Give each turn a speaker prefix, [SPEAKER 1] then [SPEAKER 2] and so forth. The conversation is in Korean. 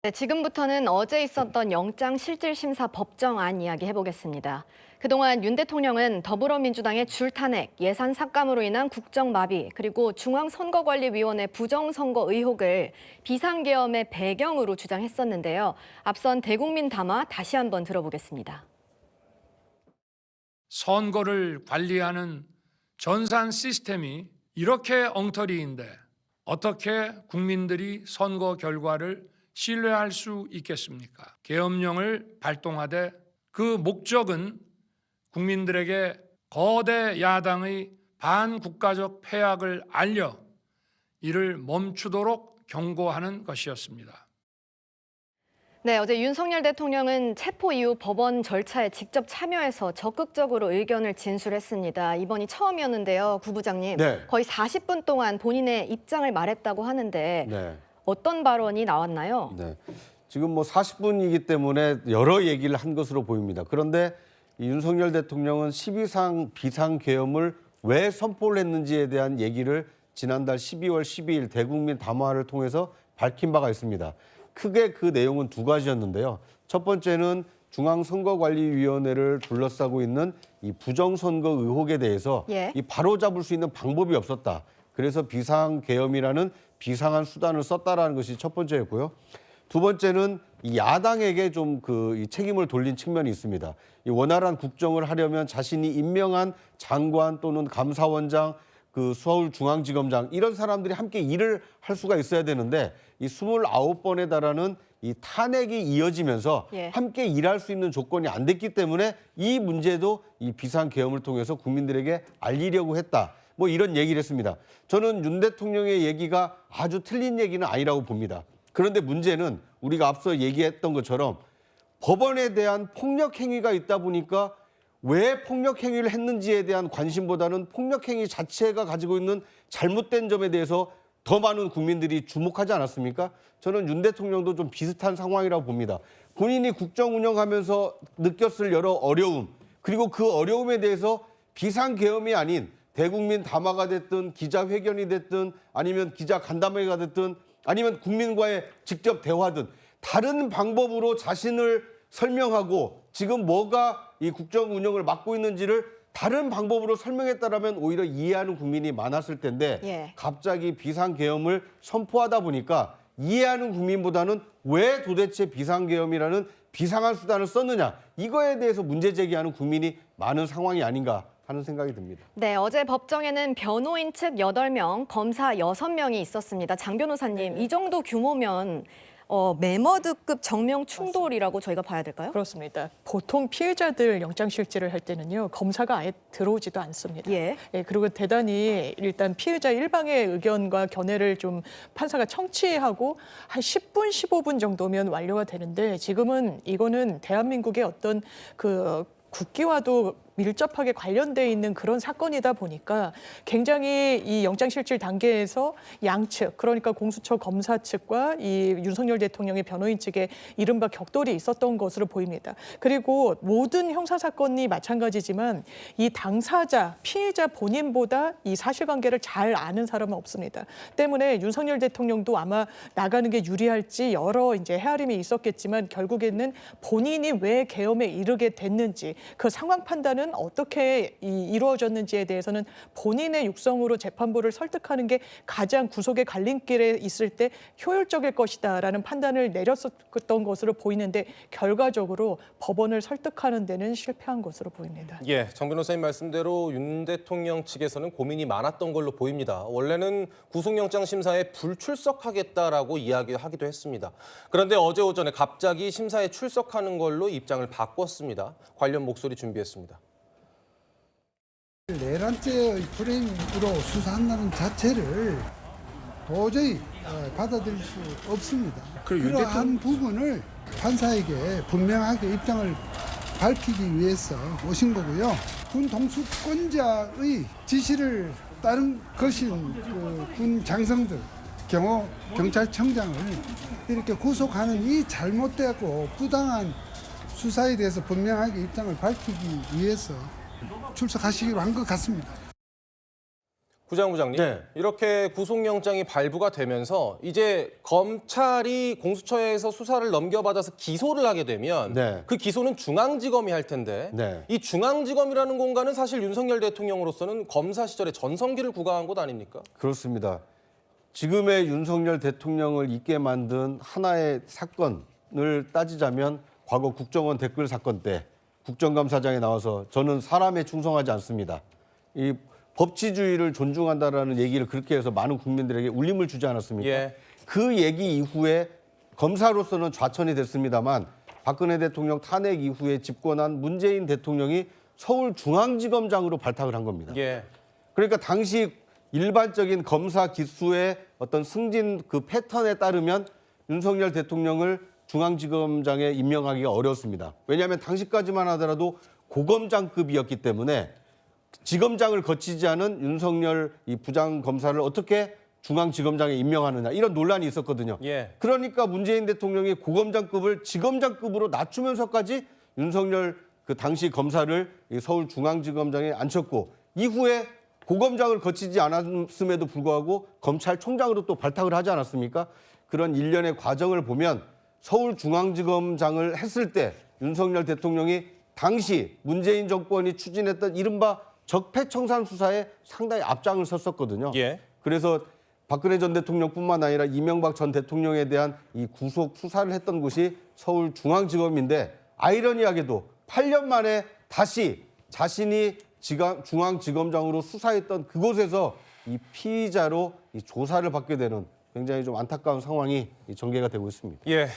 [SPEAKER 1] 네, 지금부터는 어제 있었던 영장실질심사 법정안 이야기 해보겠습니다. 그동안 윤 대통령은 더불어민주당의 줄탄핵, 예산 삭감으로 인한 국정마비, 그리고 중앙선거관리위원회 부정선거 의혹을 비상계엄의 배경으로 주장했었는데요. 앞선 대국민 담화 다시 한번 들어보겠습니다.
[SPEAKER 2] 선거를 관리하는 전산 시스템이 이렇게 엉터리인데 어떻게 국민들이 선거 결과를 신뢰할 수 있겠습니까? 계엄령을 발동하되 그 목적은 국민들에게 거대 야당의 반국가적 패악을 알려 이를 멈추도록 경고하는 것이었습니다.
[SPEAKER 1] 네, 어제 윤석열 대통령은 체포 이후 법원 절차에 직접 참여해서 적극적으로 의견을 진술했습니다. 이번이 처음이었는데요, 구 부장님.
[SPEAKER 3] 네.
[SPEAKER 1] 거의 40분 동안 본인의 입장을 말했다고 하는데
[SPEAKER 3] 네.
[SPEAKER 1] 어떤 발언이 나왔나요?
[SPEAKER 3] 네. 지금 뭐 40분이기 때문에 여러 얘기를 한 것으로 보입니다. 그런데 이 윤석열 대통령은 12상 비상계엄을 왜 선포를 했는지에 대한 얘기를 지난달 12월 12일 대국민 담화를 통해서 밝힌 바가 있습니다. 크게 그 내용은 두 가지였는데요. 첫 번째는 중앙선거관리위원회를 둘러싸고 있는 이 부정선거 의혹에 대해서 이 바로잡을 수 있는 방법이 없었다. 그래서 비상계엄이라는 비상한 수단을 썼다라는 것이 첫 번째였고요. 두 번째는 이 야당에게 좀 이 책임을 돌린 측면이 있습니다. 이 원활한 국정을 하려면 자신이 임명한 장관 또는 감사원장, 그 서울중앙지검장 이런 사람들이 함께 일을 할 수가 있어야 되는데 이 29번에 달하는 이 탄핵이 이어지면서 함께 일할 수 있는 조건이 안 됐기 때문에 이 문제도 이 비상계엄을 통해서 국민들에게 알리려고 했다. 뭐 이런 얘기를 했습니다. 저는 윤 대통령의 얘기가 아주 틀린 얘기는 아니라고 봅니다. 그런데 문제는 우리가 앞서 얘기했던 것처럼 법원에 대한 폭력 행위가 있다 보니까 왜 폭력 행위를 했는지에 대한 관심보다는 폭력 행위 자체가 가지고 있는 잘못된 점에 대해서 더 많은 국민들이 주목하지 않았습니까? 저는 윤 대통령도 좀 비슷한 상황이라고 봅니다. 본인이 국정 운영하면서 느꼈을 여러 어려움, 그리고 그 어려움에 대해서 비상계엄이 아닌 대국민 담화가 됐든 기자회견이 됐든 아니면 기자 간담회가 됐든 아니면 국민과의 직접 대화든 다른 방법으로 자신을 설명하고 지금 뭐가 이 국정 운영을 맡고 있는지를 다른 방법으로 설명했다라면 오히려 이해하는 국민이 많았을 텐데 갑자기 비상계엄을 선포하다 보니까 이해하는 국민보다는 왜 도대체 비상계엄이라는 비상한 수단을 썼느냐 이거에 대해서 문제 제기하는 국민이 많은 상황이 아닌가 하는 생각이 듭니다.
[SPEAKER 1] 네, 어제 법정에는 변호인 측 8명, 검사 6명이 있었습니다. 장 변호사님, 이 정도 규모면 매머드급 정명 충돌이라고 저희가 봐야 될까요?
[SPEAKER 4] 그렇습니다. 보통 피해자들 영장실질을 할 때는요. 검사가 아예 들어오지도 않습니다. 그리고 대단히 일단 피해자 일방의 의견과 견해를 좀 판사가 청취하고 한 10분, 15분 정도면 완료가 되는데 지금은 이거는 대한민국의 어떤 그 국기와도 밀접하게 관련돼 있는 그런 사건이다 보니까 굉장히 이 영장실질 단계에서 양측, 그러니까 공수처 검사 측과 이 윤석열 대통령의 변호인 측에 이른바 격돌이 있었던 것으로 보입니다. 그리고 모든 형사사건이 마찬가지지만 이 당사자, 피해자 본인보다 이 사실관계를 잘 아는 사람은 없습니다. 때문에 윤석열 대통령도 아마 나가는 게 유리할지 여러 이제 헤아림이 있었겠지만 결국에는 본인이 왜 계엄에 이르게 됐는지 그 상황 판단은 어떻게 이루어졌는지에 대해서는 본인의 육성으로 재판부를 설득하는 게 가장 구속의 갈림길에 있을 때 효율적일 것이다라는 판단을 내렸었던 것으로 보이는데 결과적으로 법원을 설득하는 데는 실패한 것으로 보입니다.
[SPEAKER 5] 예, 정 변호사님 말씀대로 윤 대통령 측에서는 고민이 많았던 걸로 보입니다. 원래는 구속영장 심사에 불출석하겠다라고 이야기하기도 했습니다. 그런데 어제 오전에 갑자기 심사에 출석하는 걸로 입장을 바꿨습니다. 관련 목소리 준비했습니다.
[SPEAKER 6] 내란죄의 프레임으로 수사한다는 자체를 도저히 받아들일 수 없습니다. 그러한 부분을 판사에게 분명하게 입장을 밝히기 위해서 오신 거고요. 군 동수권자의 지시를 따른 것인 군 장성들, 경찰청장을 이렇게 구속하는 이 잘못되고 부당한 수사에 대해서 분명하게 입장을 밝히기 위해서 출석하시기로 한 것 같습니다.
[SPEAKER 5] 부장부장님,
[SPEAKER 3] 네.
[SPEAKER 5] 이렇게 구속영장이 발부가 되면서 이제 검찰이 공수처에서 수사를 넘겨받아서 기소를 하게 되면
[SPEAKER 3] 네.
[SPEAKER 5] 그 기소는 중앙지검이 할 텐데
[SPEAKER 3] 네.
[SPEAKER 5] 이 중앙지검이라는 공간은 사실 윤석열 대통령으로서는 검사 시절에 전성기를 구가한 곳 아닙니까?
[SPEAKER 3] 그렇습니다. 지금의 윤석열 대통령을 있게 만든 하나의 사건을 따지자면 과거 국정원 댓글 사건 때 국정감사장에 나와서 저는 사람에 충성하지 않습니다. 이 법치주의를 존중한다라는 얘기를 그렇게 해서 많은 국민들에게 울림을 주지 않았습니까?
[SPEAKER 5] 예.
[SPEAKER 3] 그 얘기 이후에 검사로서는 좌천이 됐습니다만 박근혜 대통령 탄핵 이후에 집권한 문재인 대통령이 서울중앙지검장으로 발탁을 한 겁니다.
[SPEAKER 5] 예.
[SPEAKER 3] 그러니까 당시 일반적인 검사 기수의 어떤 승진 그 패턴에 따르면 윤석열 대통령을 중앙지검장에 임명하기가 어려웠습니다. 왜냐하면 당시까지만 하더라도 고검장급이었기 때문에 지검장을 거치지 않은 윤석열 이 부장검사를 어떻게 중앙지검장에 임명하느냐 이런 논란이 있었거든요.
[SPEAKER 5] 예.
[SPEAKER 3] 그러니까 문재인 대통령이 고검장급을 지검장급으로 낮추면서까지 윤석열 그 당시 검사를 이 서울중앙지검장에 앉혔고 이후에 고검장을 거치지 않았음에도 불구하고 검찰총장으로 또 발탁을 하지 않았습니까? 그런 일련의 과정을 보면 서울중앙지검장을 했을 때 윤석열 대통령이 당시 문재인 정권이 추진했던 이른바 적폐청산 수사에 상당히 앞장을 섰었거든요.
[SPEAKER 5] 예.
[SPEAKER 3] 그래서 박근혜 전 대통령뿐만 아니라 이명박 전 대통령에 대한 이 구속 수사를 했던 곳이 서울중앙지검인데 아이러니하게도 8년 만에 다시 자신이 중앙지검장으로 수사했던 그곳에서 이 피의자로 이 조사를 받게 되는 굉장히 좀 안타까운 상황이 전개가 되고 있습니다.
[SPEAKER 5] 예.